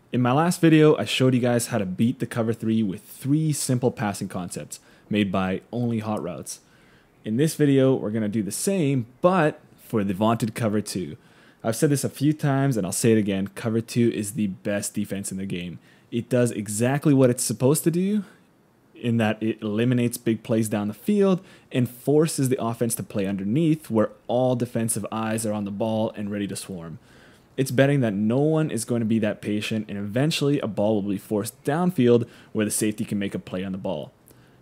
In my last video, I showed you guys how to beat the cover 3 with 3 simple passing concepts made by only hot routes. In this video, we're going to do the same, but for the vaunted cover 2. I've said this a few times and I'll say it again, cover 2 is the best defense in the game. It does exactly what it's supposed to do, in that it eliminates big plays down the field and forces the offense to play underneath where all defensive eyes are on the ball and ready to swarm. It's betting that no one is going to be that patient and eventually a ball will be forced downfield where the safety can make a play on the ball.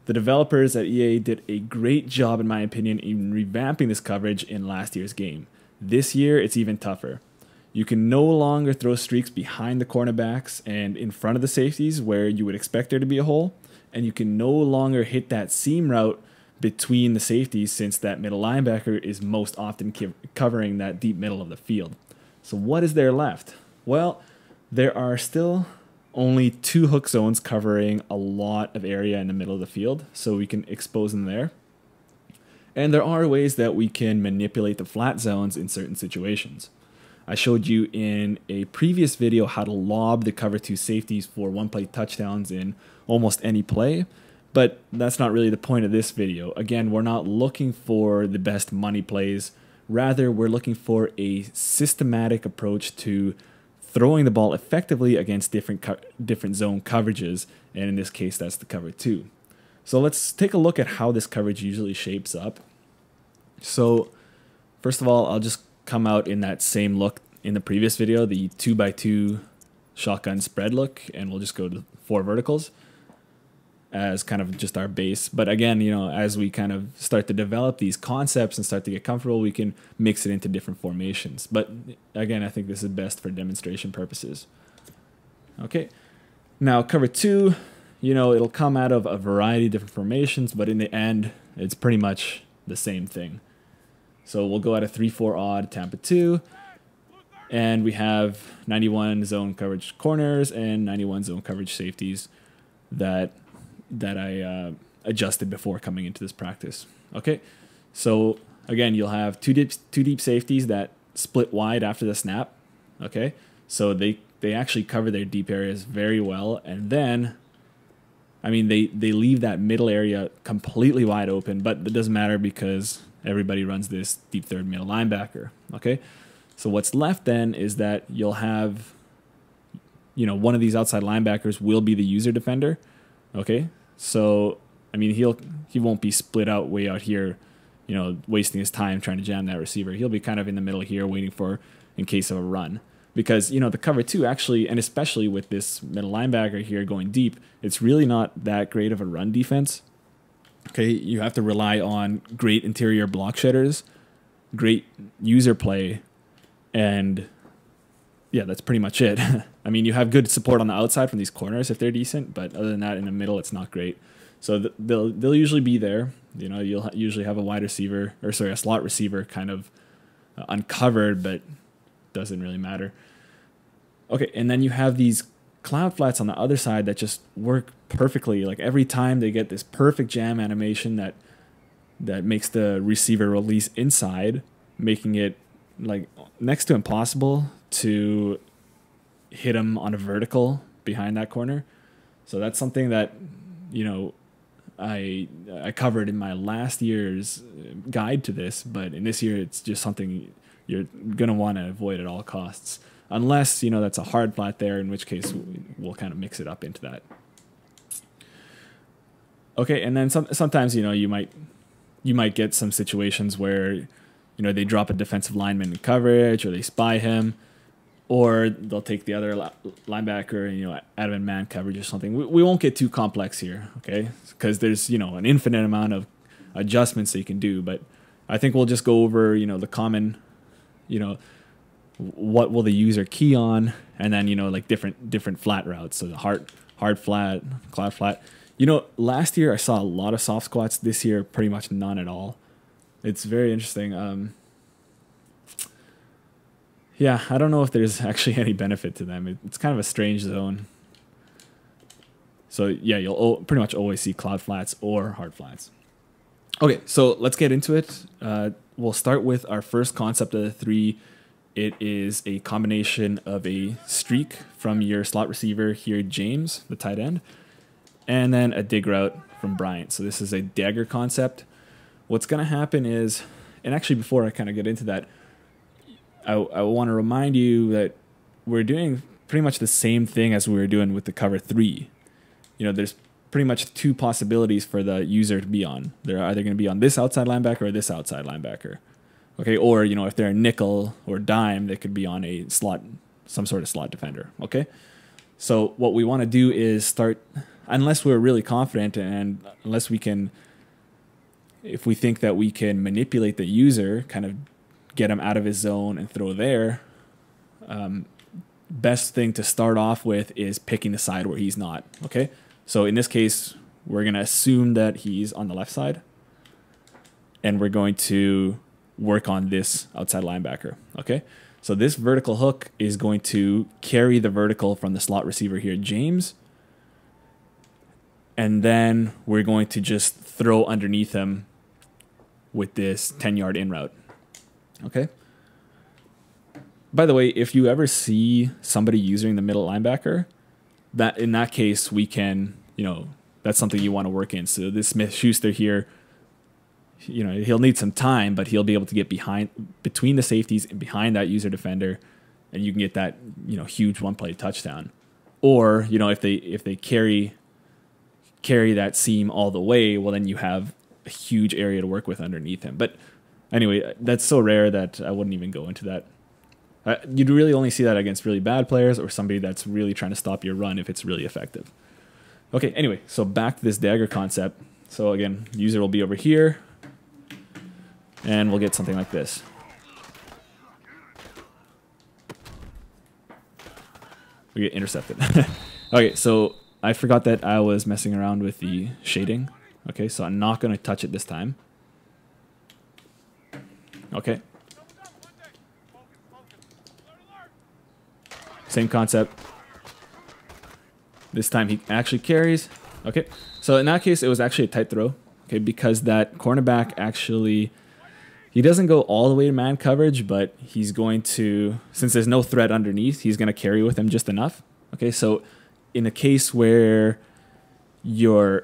The developers at EA did a great job, in my opinion, in revamping this coverage in last year's game. This year, it's even tougher. You can no longer throw streaks behind the cornerbacks and in front of the safeties where you would expect there to be a hole, and you can no longer hit that seam route between the safeties since that middle linebacker is most often covering that deep middle of the field. So what is there left? Well, there are still only 2 hook zones covering a lot of area in the middle of the field, so we can expose them there. And there are ways that we can manipulate the flat zones in certain situations. I showed you in a previous video how to lob the cover 2 safeties for one-play touchdowns in almost any play, but that's not really the point of this video. Again, we're not looking for the best money plays. Rather, we're looking for a systematic approach to throwing the ball effectively against different zone coverages, and in this case, that's the cover 2. So let's take a look at how this coverage usually shapes up. So first of all, I'll just come out in that same look in the previous video, the 2x2 shotgun spread look, and we'll just go to 4 verticals as kind of just our base. But again, you know, as we kind of start to develop these concepts and start to get comfortable, we can mix it into different formations. But again, I think this is best for demonstration purposes. Okay, now cover 2, you know, it'll come out of a variety of different formations, but in the end, it's pretty much the same thing. So we'll go at a 3-4 odd Tampa 2, and we have 91 zone coverage corners and 91 zone coverage safeties that I adjusted before coming into this practice. Okay, so again, you'll have two deep safeties that split wide after the snap. Okay, so they actually cover their deep areas very well, and then, I mean, they leave that middle area completely wide open, but it doesn't matter because everybody runs this deep third middle linebacker. Okay, so what's left then is that you'll have, you know, one of these outside linebackers will be the user defender. Okay, so I mean, he won't be split out way out here, you know, wasting his time trying to jam that receiver. He'll be kind of in the middle here waiting for in case of a run. Because, you know, the cover 2 actually, and especially with this middle linebacker here going deep, it's really not that great of a run defense. Okay, you have to rely on great interior block shedders, great user play, and yeah, that's pretty much it. I mean, you have good support on the outside from these corners if they're decent, but other than that, in the middle, it's not great. So they'll usually be there. You know, you'll usually have a wide receiver, or sorry, a slot receiver kind of uncovered, but doesn't really matter. Okay, and then you have these cloud flats on the other side that just work perfectly. Like every time they get this perfect jam animation that makes the receiver release inside, making it like next to impossible to hit him on a vertical behind that corner. So that's something that, you know, I covered in my last year's guide to this, but in this year it's just something you're going to want to avoid at all costs. Unless, you know, that's a hard flat there, in which case we'll kind of mix it up into that. Okay, and then sometimes, you know, you might get some situations where, you know, they drop a defensive lineman in coverage, or they spy him, or they'll take the other linebacker and, you know, out of a man coverage or something. We won't get too complex here, okay? Because there's, you know, an infinite amount of adjustments that you can do. But I think we'll just go over, you know, the common, you know, what will the user key on, and then, you know, like different flat routes. So the hard flat, cloud flat. You know, last year I saw a lot of soft squats. This year, pretty much none at all. It's very interesting. Yeah, I don't know if there's actually any benefit to them. It's kind of a strange zone. So yeah, you'll pretty much always see cloud flats or hard flats. Okay, so let's get into it. We'll start with our first concept of the 3 it is a combination of a streak from your slot receiver here, James, the tight end, and then a dig route from Bryant. So this is a dagger concept. What's going to happen is, and actually before I kind of get into that, I want to remind you that we're doing pretty much the same thing as we were doing with the cover 3. You know, there's pretty much 2 possibilities for the user to be on. They're either going to be on this outside linebacker or this outside linebacker. Okay, or, you know, if they're a nickel or dime, they could be on a slot, some sort of slot defender. Okay, so what we want to do is start, unless we're really confident and unless we can, if we think that we can manipulate the user, kind of get him out of his zone and throw there, best thing to start off with is picking the side where he's not. Okay, so in this case, we're going to assume that he's on the left side, and we're going to work on this outside linebacker. Okay, so this vertical hook is going to carry the vertical from the slot receiver here, James, and then we're going to just throw underneath him with this 10-yard in route. Okay, by the way, if you ever see somebody using the middle linebacker, that in that case we can, you know, that's something you want to work in. So this Smith-Schuster here, you know, he'll need some time, but he'll be able to get between the safeties and behind that user defender, and you can get that, you know, huge one-play touchdown. Or, you know, if they carry that seam all the way, well, then you have a huge area to work with underneath him. But anyway, that's so rare that I wouldn't even go into that. You'd really only see that against really bad players or somebody that's really trying to stop your run if it's really effective. Okay, anyway, so back to this dagger concept. So again, user will be over here, and we'll get something like this. We get intercepted. Okay, so I forgot that I was messing around with the shading. Okay, so I'm not going to touch it this time. Okay. Same concept. This time he actually carries. Okay, so in that case, it was actually a tight throw. Okay, because that cornerback actually, he doesn't go all the way to man coverage, but he's going to, since there's no threat underneath, he's going to carry with him just enough. Okay, so in a case where the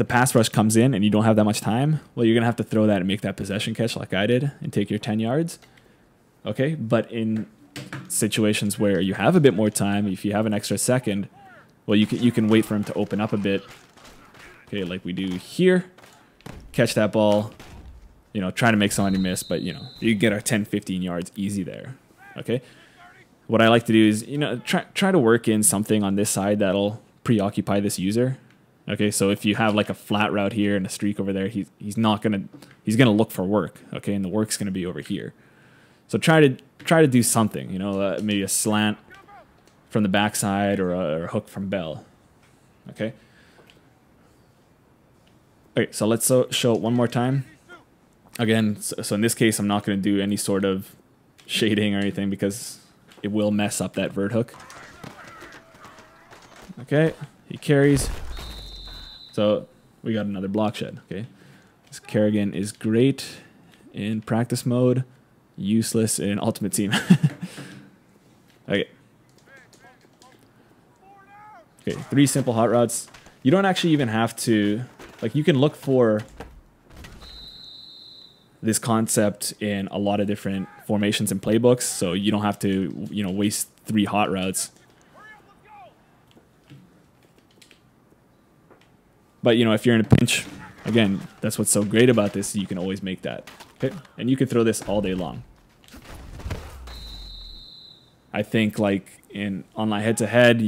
pass rush comes in and you don't have that much time, well, you're going to have to throw that and make that possession catch like I did and take your 10 yards. Okay, but in situations where you have a bit more time, if you have an extra second, well, you can wait for him to open up a bit. Okay, like we do here. Catch that ball. You know, try to make somebody miss, but, you know, you get our 10, 15 yards easy there. Okay, what I like to do is, you know, try to work in something on this side that'll preoccupy this user. Okay, so if you have like a flat route here and a streak over there, he's gonna look for work. Okay, and the work's gonna be over here. So try to do something. You know, maybe a slant from the backside or a hook from Bell. Okay. Okay, so let's show it one more time. Again, so in this case, I'm not going to do any sort of shading or anything because it will mess up that vert hook. Okay, he carries. So we got another block shed. Okay, this Kerrigan is great in practice mode, useless in ultimate team. Okay. Okay, 3 simple hot routes. You don't actually even have to, like, you can look for this concept in a lot of different formations and playbooks, so you don't have to, you know, waste 3 hot routes. But, you know, if you're in a pinch, again, that's what's so great about this, you can always make that. Okay? And you can throw this all day long. I think, like, in online head-to-head,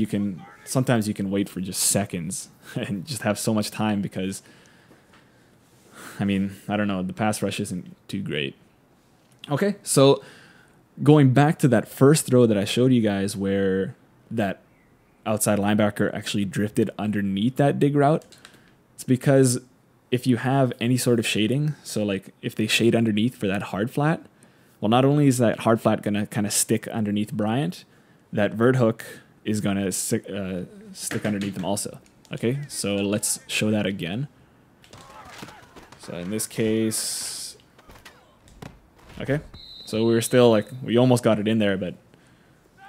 sometimes you can wait for just seconds and just have so much time because, I mean, I don't know, the pass rush isn't too great. Okay, so going back to that first throw that I showed you guys where that outside linebacker actually drifted underneath that dig route, it's because if you have any sort of shading, so like if they shade underneath for that hard flat, well, not only is that hard flat going to kind of stick underneath Bryant, that vert hook is going to stick underneath them also. Okay, so let's show that again. So in this case, okay, So we were still like, we almost got it in there, but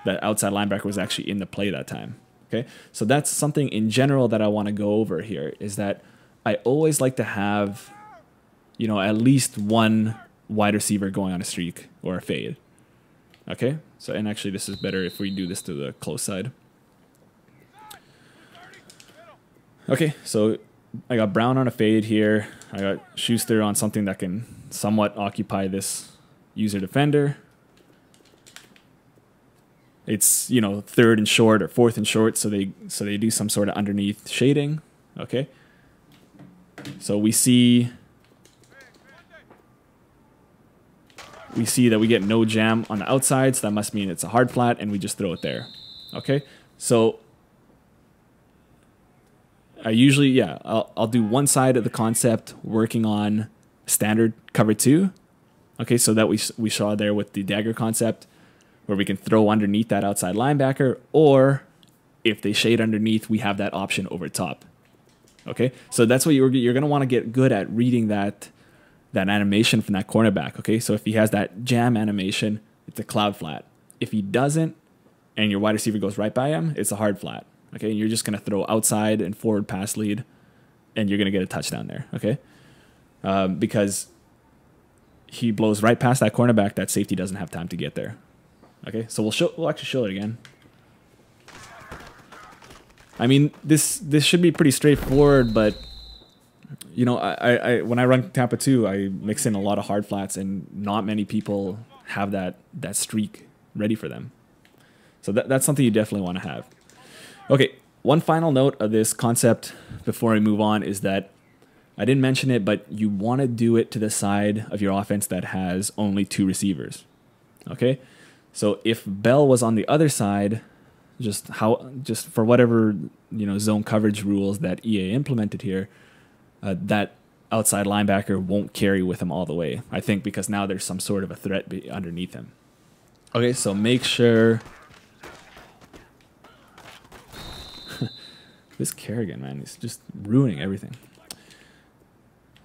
that outside linebacker was actually in the play that time. Okay, so that's something in general that I want to go over here, is that I always like to have, you know, at least one wide receiver going on a streak or a fade. Okay, so, and actually this is better if we do this to the close side. Okay, so I got Brown on a fade here. I got Schuster on something that can somewhat occupy this user defender. It's, you know, third and short or fourth and short, so they do some sort of underneath shading. Okay, so we see that we get no jam on the outside, so that must mean it's a hard flat, and we just throw it there. Okay, so I usually, yeah, I'll do one side of the concept working on standard cover 2. Okay, so that we saw there with the dagger concept, where we can throw underneath that outside linebacker, or if they shade underneath, we have that option over top. Okay, so that's what you're going to want to get good at, reading that animation from that cornerback. Okay, so if he has that jam animation, it's a cloud flat. If he doesn't, and your wide receiver goes right by him, it's a hard flat. Okay, and you're just going to throw outside and forward pass lead, and you're going to get a touchdown there. Okay, because he blows right past that cornerback, that safety doesn't have time to get there. Okay, so we'll actually show it again. I mean, this should be pretty straightforward, but you know, I when I run Tampa 2, I mix in a lot of hard flats, and not many people have that streak ready for them. So that's something you definitely want to have. Okay, one final note of this concept before I move on is that I didn't mention it, but you want to do it to the side of your offense that has only 2 receivers. Okay, so if Bell was on the other side, just for whatever, you know, zone coverage rules that EA implemented here, that outside linebacker won't carry with him all the way. I think because now there's some sort of a threat underneath him. Okay, so make sure. This Kerrigan, man, he's just ruining everything.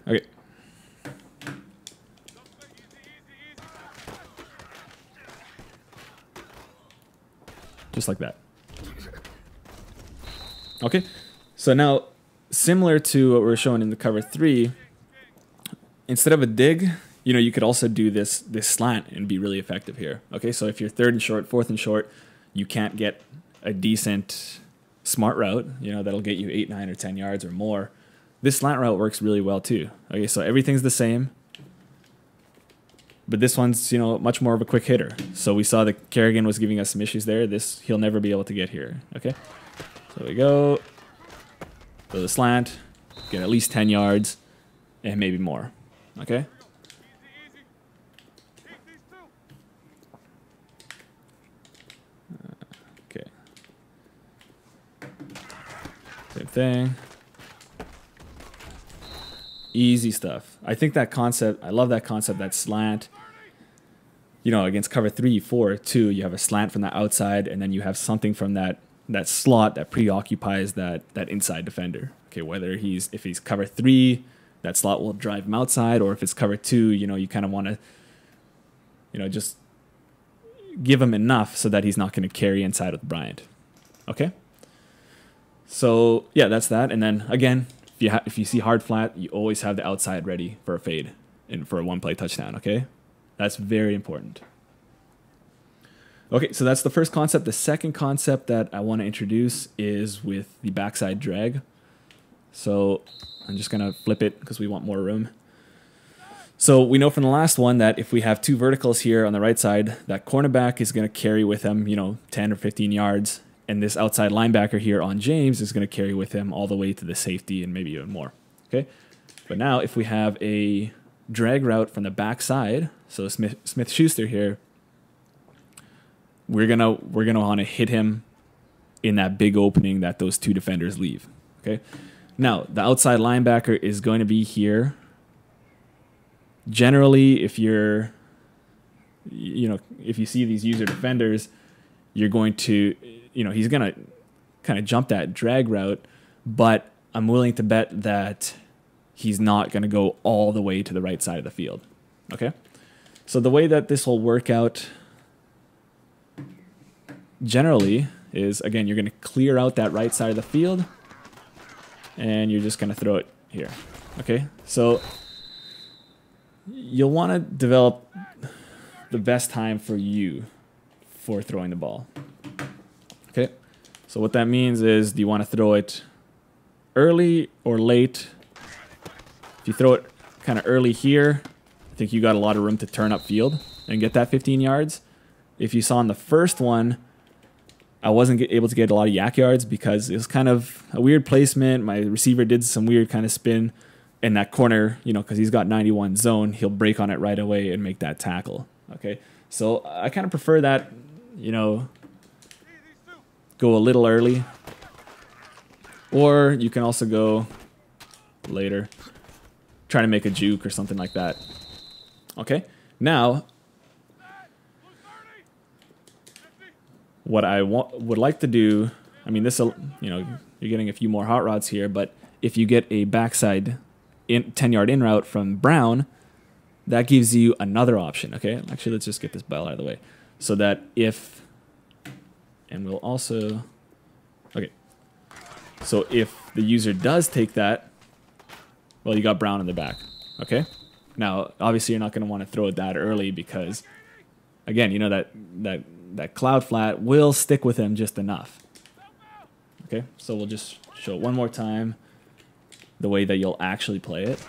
Okay. Just like that. Okay, so now, similar to what we're showing in the cover 3, instead of a dig, you know, you could also do this slant and be really effective here. Okay, so if you're third and short, fourth and short, you can't get a decent smart route, you know, that'll get you 8, 9, or 10 yards or more. This slant route works really well too. Okay, so everything's the same, but this one's, you know, much more of a quick hitter. So we saw that Kerrigan was giving us some issues there. He'll never be able to get here. Okay, so we go. So the slant, get at least 10 yards, and maybe more. Okay. Okay. Same thing. Easy stuff. I think that concept, I love that concept, that slant. You know, against cover 3, 4, 2, you have a slant from the outside, and then you have something from that slot that preoccupies that inside defender. Okay, whether if he's cover 3, that slot will drive him outside, or if it's cover 2, you know, you kind of want to, you know, just give him enough so that he's not going to carry inside with Bryant. Okay, so yeah, that's that. And then again, if you see hard flat, you always have the outside ready for a fade and for a one-play touchdown. Okay, that's very important. Okay, so that's the first concept. The second concept that I want to introduce is with the backside drag. So I'm just going to flip it because we want more room. So we know from the last one that if we have 2 verticals here on the right side, that cornerback is going to carry with him, you know, 10 or 15 yards. And this outside linebacker here on James is going to carry with him all the way to the safety and maybe even more. Okay, but now if we have a drag route from the backside, so Smith-Schuster here, we're gonna want to hit him in that big opening that those 2 defenders leave. Okay, now the outside linebacker is going to be here. Generally, if you're, you know, if you see these user defenders, you're going to, you know, he's gonna kind of jump that drag route, but I'm willing to bet that he's not gonna go all the way to the right side of the field. Okay, So the way that this will work out generally is, again, you're going to clear out that right side of the field, and you're just going to throw it here. Okay, so you'll want to develop the best time for you for throwing the ball. Okay, so what that means is, do you want to throw it early or late? If you throw it kind of early here, I think you got a lot of room to turn up field and get that 15 yards. If you saw in the first one, I wasn't able to get a lot of yak yards because it was kind of a weird placement. My receiver did some weird kind of spin in that corner, you know, because he's got 91 zone. He'll break on it right away and make that tackle. Okay, so I kind of prefer that, you know, go a little early. Or you can also go later. Try to make a juke or something like that. Okay, now what I would like to do, I mean, this, you know, you're getting a few more hot rods here, but if you get a backside 10-yard in route from Brown, that gives you another option. Okay, actually, let's just get this bell out of the way, so that if, and we'll also, okay, so if the user does take that, well, you got Brown in the back. Okay, now obviously you're not going to want to throw it that early because, again, you know that cloud flat will stick with him just enough. Okay, so we'll just show it one more time, the way that you'll actually play it.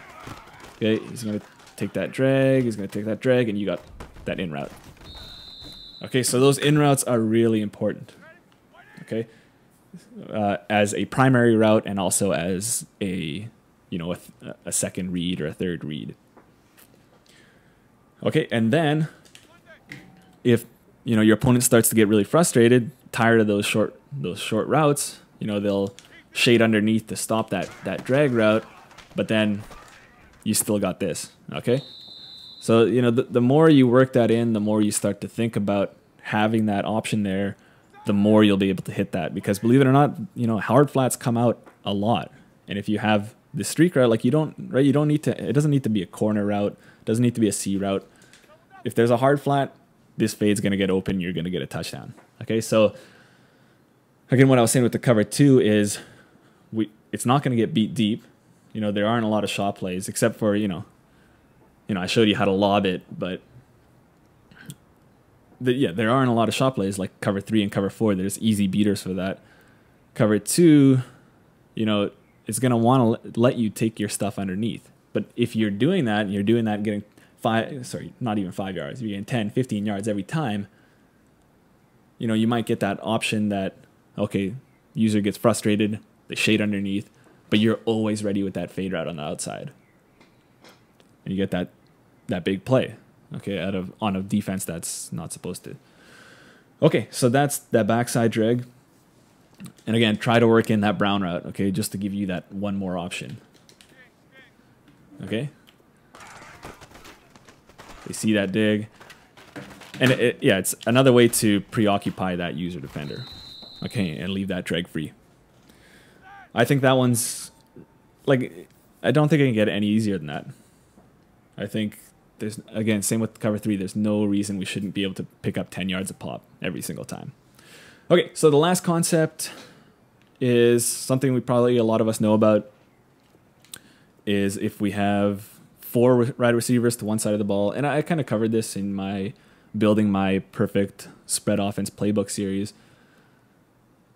Okay, he's going to take that drag, he's going to take that drag, and you got that in route. Okay, so those in routes are really important. Okay, as a primary route and also as a, you know, a second read or a third read. Okay, and then if, you know, your opponent starts to get really frustrated, tired of those short routes, you know, they'll shade underneath to stop that drag route, but then you still got this. Okay, so, you know, the more you work that in, the more you start to think about having that option there, the more you'll be able to hit that. Because believe it or not, you know, hard flats come out a lot, and if you have the streak route, like, you don't need to, it doesn't need to be a corner route, it doesn't need to be a C route. If there's a hard flat, this fade's going to get open, you're going to get a touchdown. Okay, so again, what I was saying with the cover 2 is it's not going to get beat deep. You know, there aren't a lot of shot plays, except for, you know, I showed you how to lob it, but yeah, there aren't a lot of shot plays like cover 3 and cover 4. There's easy beaters for that. Cover 2, you know, it's going to want to let you take your stuff underneath. But if you're doing that, and you're doing that getting not even 5 yards, you're getting 10, 15 yards every time, you know, you might get that option that, okay, user gets frustrated, they shade underneath, but you're always ready with that fade route on the outside. And you get that big play, okay, on a defense that's not supposed to. Okay, so that's that backside drag. And again, try to work in that Brown route, okay, just to give you that one more option. Okay? They see that dig. And yeah, it's another way to preoccupy that user defender. Okay, and leave that drag free. I think that one's, like, I don't think I can get any easier than that. I think there's, again, same with cover 3, there's no reason we shouldn't be able to pick up 10 yards a pop every single time. Okay, so the last concept is something we probably, a lot of us know about, is if we have 4 wide receivers to one side of the ball, and I kind of covered this in my building my perfect spread offense playbook series.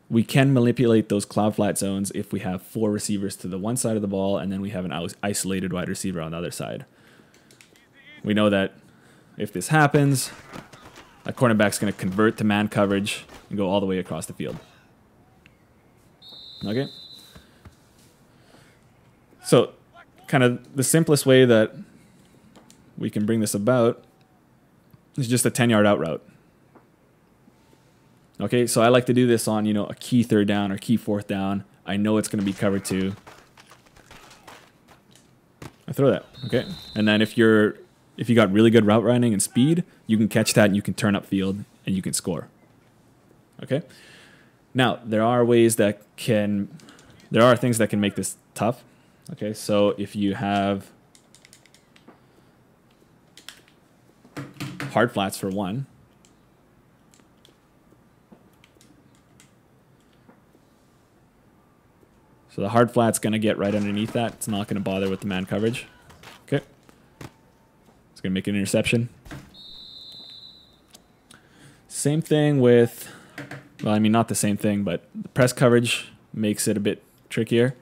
We can manipulate those cloud flat zones if we have 4 receivers to the one side of the ball, and then we have an isolated wide receiver on the other side. We know that if this happens, a cornerback's going to convert to man coverage and go all the way across the field. Okay? So, kind of the simplest way that we can bring this about is just a 10-yard out route. Okay, so I like to do this on, you know, a key 3rd down or key 4th down. I know it's going to be cover 2. I throw that, okay? And then if you got really good route running and speed, you can catch that and you can turn up field and you can score. Okay? Now, there are things that can make this tough. Okay, so if you have hard flats for one. So the hard flat's going to get right underneath that. It's not going to bother with the man coverage. Okay. It's going to make an interception. Same thing with, well, I mean, not the same thing, but the press coverage makes it a bit trickier.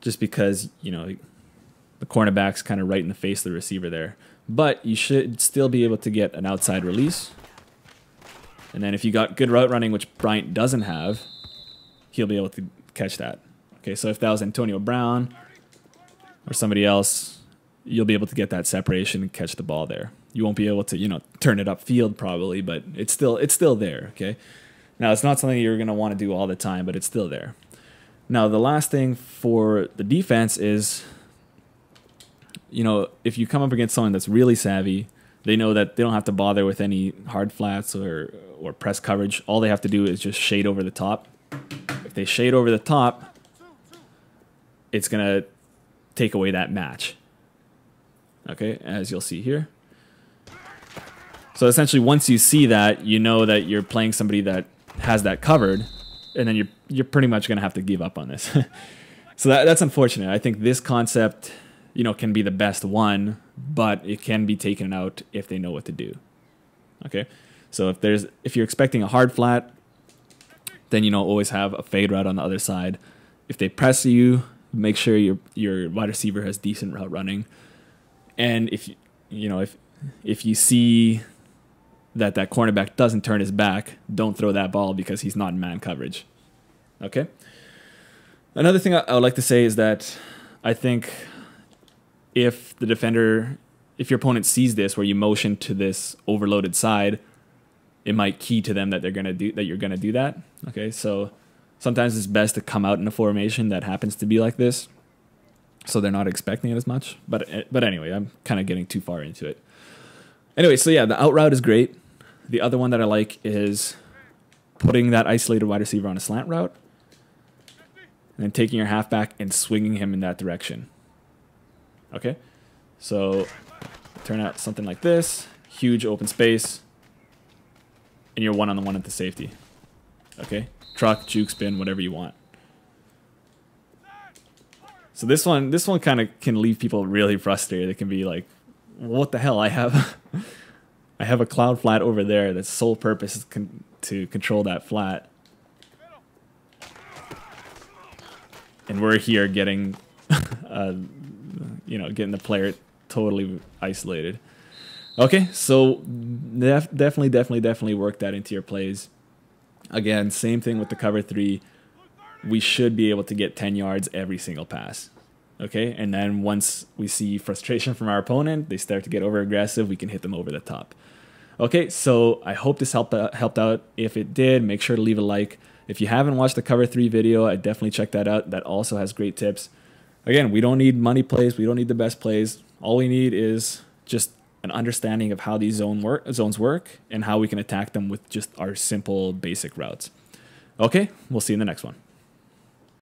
Just because, you know, the cornerback's kind of right in the face of the receiver there. But you should still be able to get an outside release. And then if you got good route running, which Bryant doesn't have, he'll be able to catch that. Okay, so if that was Antonio Brown or somebody else, you'll be able to get that separation and catch the ball there. You won't be able to, you know, turn it upfield probably, but it's still there, okay? Now, it's not something you're going to want to do all the time, but it's still there. Now, the last thing for the defense is, you know, if you come up against someone that's really savvy, they know that they don't have to bother with any hard flats or press coverage. All they have to do is just shade over the top. If they shade over the top, it's going to take away that match. Okay, as you'll see here. So essentially, once you see that, you know that you're playing somebody that has that covered, and then you're pretty much going to have to give up on this. So that's unfortunate. I think this concept, you know, can be the best one, but it can be taken out if they know what to do. Okay, so if you're expecting a hard flat, then, you know, always have a fade route on the other side. If they press you, make sure your wide receiver has decent route running. And if you see that cornerback doesn't turn his back, don't throw that ball because he's not in man coverage. Okay? Another thing I would like to say is that I think if your opponent sees this where you motion to this overloaded side, it might key to them that you're gonna do that. Okay, so sometimes it's best to come out in a formation that happens to be like this, so they're not expecting it as much. But anyway, I'm kind of getting too far into it. Anyway, so yeah, the out route is great. The other one that I like is putting that isolated wide receiver on a slant route, and then taking your halfback and swinging him in that direction. Okay, so turn out something like this, huge open space, and you're one-on-one at the safety. Okay, truck, juke, spin, whatever you want. So this one kind of can leave people really frustrated. It can be like, what the hell? I have a cloud flat over there that's sole purpose is to control that flat, and we're here getting, getting the player totally isolated. Okay, so definitely work that into your plays. Again, same thing with the cover 3. We should be able to get 10 yards every single pass. Okay, and then once we see frustration from our opponent, they start to get over aggressive, we can hit them over the top. Okay, so I hope this helped out. If it did, make sure to leave a like. If you haven't watched the cover 3 video, I definitely check that out. That also has great tips. Again, we don't need money plays. We don't need the best plays. All we need is just an understanding of how these zones work and how we can attack them with just our simple basic routes. Okay, we'll see you in the next one.